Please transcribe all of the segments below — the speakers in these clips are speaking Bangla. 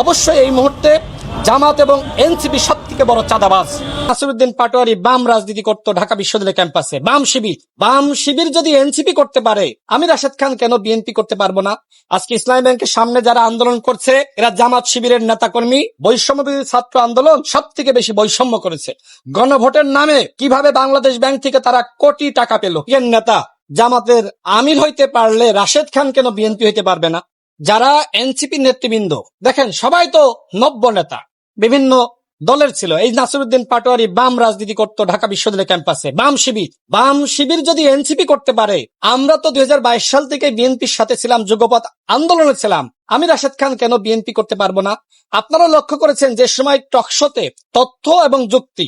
অবশ্যই এই মুহূর্তে জামাত এবং এনসিপি সবথেকে বড় চাঁদাবাজ। নাসিরউদ্দিন পাটোয়ারি বাম রাজনীতি করত ঢাকা বিশ্ববিদ্যালয় ক্যাম্পাসে। বাম শিবির যদি এনসিপি করতে পারে, আমি রাশেদ খান কেন বিএনপি করতে পারবো না? আজকে ইসলামী ব্যাংকের সামনে যারা আন্দোলন করছে, এরা জামাত শিবিরের নেতাকর্মী। বৈষম্য বিরোধী ছাত্র আন্দোলন সব থেকে বেশি বৈষম্য করেছে। গণভোটের নামে কিভাবে বাংলাদেশ ব্যাংক থেকে তারা কোটি টাকা পেল? এর নেতা জামাতের আমির হইতে পারলে রাশেদ খান কেন বিএনপি হইতে পারবে না? যারা এনসিপি নেতৃবৃন্দ, দেখেন সবাই তো নব্য নেতা, বিভিন্ন দলের ছিল। এই নাসিরউদ্দিন পাটোয়ারি বাম রাজনীতি করত ঢাকা বিশ্ববিদ্যালয় ক্যাম্পাসে। বাম শিবির যদি এনসিপি করতে পারে, আমরা তো 2022 সাল থেকে বিএনপির সাথে ছিলাম, যুগপৎ আন্দোলনে ছিলাম, আমি রাশেদ খান কেন বিএনপি করতে পারবো না? আপনারা লক্ষ্য করেছেন যে সময় টকশোতে তথ্য এবং যুক্তি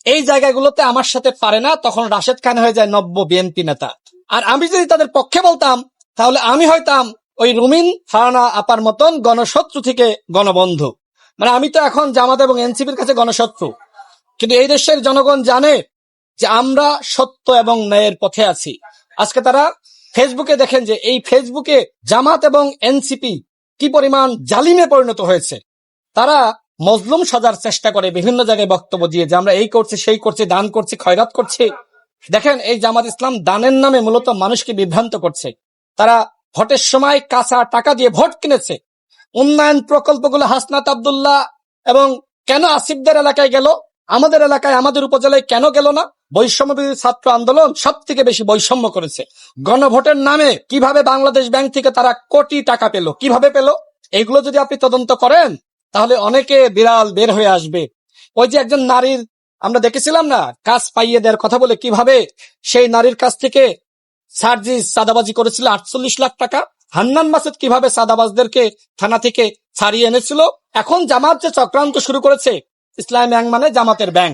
এই জায়গাগুলোতে আমার সাথে পারে না, তখন রাশেদ খান হয়ে যায় নব্য বিএনপি নেতা। আর আমি যদি তাদের পক্ষে বলতাম, তাহলে আমি হইতাম ওই রুমিন ফারানা আপার মতন গণশত্রু থেকে গণবন্ধু। মানে আমি তো এখন জামাত এবং এনসিপির কাছে গণশত্রু, কিন্তু এই দেশের জনগণ জানে যে আমরা সত্য এবং ন্যায়ের পথে আছি। আজকে তারা ফেসবুকে দেখেন যে এই ফেসবুকে জামাত এবং এনসিপি কি পরিমাণ জালিমে পরিণত হয়েছে। তারা মজলুম সাজার চেষ্টা করে, বিভিন্ন জায়গায় বক্তব্য দিয়ে যে আমরা এই করছি, সেই করছি, দান করছি, খয়রাত করছি। দেখেন এই জামাত ইসলাম দানের নামে মূলত মানুষকে বিভ্রান্ত করছে। তারা ভোটের সময় কাঁচা টাকা দিয়ে ভোট কিনেছে। উন্নয়ন প্রকল্পগুলো হাসনাত আব্দুল্লাহ এবং কেন আসিফদের এলাকায় গেল, আমাদের এলাকায়, আমাদের উপজেলায় কেন গেল না? বৈষম্য বিরোধী ছাত্র আন্দোলন সব থেকে বেশি বৈষম্য করেছে। গণভোটের নামে কিভাবে বাংলাদেশ ব্যাংক থেকে তারা কোটি টাকা পেল, কিভাবে পেল, এগুলো যদি আপনি তদন্ত করেন তাহলে অনেকে বিড়াল বের হয়ে আসবে। ওই যে একজন নারীর আমরা দেখেছিলাম না, কাজ পাইয়ে দেওয়ার কথা বলে কিভাবে সেই নারীর কাছ থেকে সার্জিস চাঁদাবাজি করেছিল 48 লাখ টাকা। হান্নান মাসুদ কিভাবে চাঁদাবাজদেরকে থানা থেকে ছাড়িয়ে এনেছিল। এখন জামাত যে চক্রান্ত শুরু করেছে, ইসলামী ব্যাংক মানে জামাতের ব্যাংক,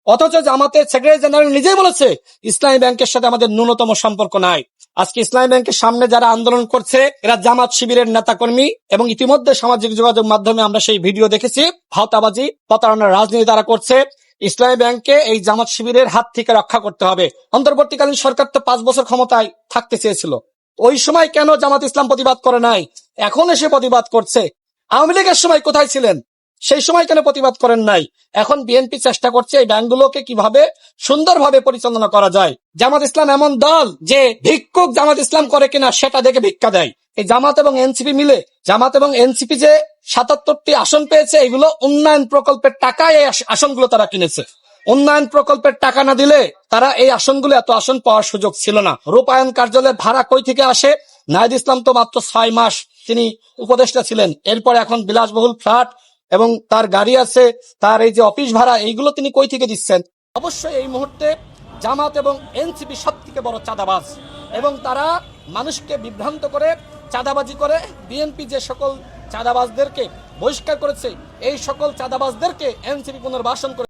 অথচ জামাতের সেক্রেটারি জেনারেল নিজেই বলেছে ইসলামী ব্যাংকের সাথে আমাদের ন্যূনতম সম্পর্ক নাই। আজকে ইসলামী ব্যাংকের সামনে যারা আন্দোলন করছে, এরা জামাত শিবিরের নেতাকর্মী, এবং ইতিমধ্যে সামাজিক যোগাযোগ মাধ্যমে আমরা সেই ভিডিও দেখেছি। ভাওতাবাজি, প্রতারণার রাজনীতি তারা করছে। ইসলামী ব্যাংককে এই জামাত শিবিরের হাত থেকে রক্ষা করতে হবে। অন্তর্বর্তীকালীন সরকার তো 5 বছর ক্ষমতায় থাকতে চেয়েছিল, ওই সময় কেন জামাত ইসলাম প্রতিবাদ করে নাই? এখন এসে প্রতিবাদ করছে। আওয়ামী লীগের সময় কোথায় ছিলেন? সেই সময় কেন প্রতিবাদ করেন নাই? এখন বিএনপি চেষ্টা করছে এই ব্যাংকগুলোকে কিভাবে সুন্দরভাবে পরিচালনা করা যায়। জামাত ইসলাম এমন দল যে ভিক্ষুক জামাত ইসলাম করে কিনা সেটা দেখে ভিক্ষা দেয়। এই জামাত এবং এনসিপি মিলে, জামাত এবং এনসিপি যে 77টি আসন পেয়েছে, এগুলো উন্নয়ন প্রকল্পের টাকায় এই আসনগুলো তারা কিনেছে। উন্নয়ন প্রকল্পের টাকা না দিলে তারা এই আসনগুলো, এত আসন পাওয়ার সুযোগ ছিল না। রূপায়ণ কার্যালয়ের ভাড়া কই থেকে আসে? নাহিদ ইসলাম তো মাত্র 6 মাস তিনি উপদেষ্টা ছিলেন, এরপরে এখন বিলাসবহুল ফ্ল্যাট এবং তার গাড়ি আছে, তার এই যে অফিস ভাড়া, এইগুলো তিনি কই থেকে দিচ্ছেন? অবশ্যই এই মুহূর্তে জামাত এবং এনসিপি সব থেকে বড় চাঁদাবাজ, এবং তারা মানুষকে বিভ্রান্ত করে চাঁদাবাজি করে। বিএনপি যে সকল চাঁদাবাজদেরকে বহিষ্কার করেছে, এই সকল চাঁদাবাজদেরকে এনসিপি পুনর্বাসন করে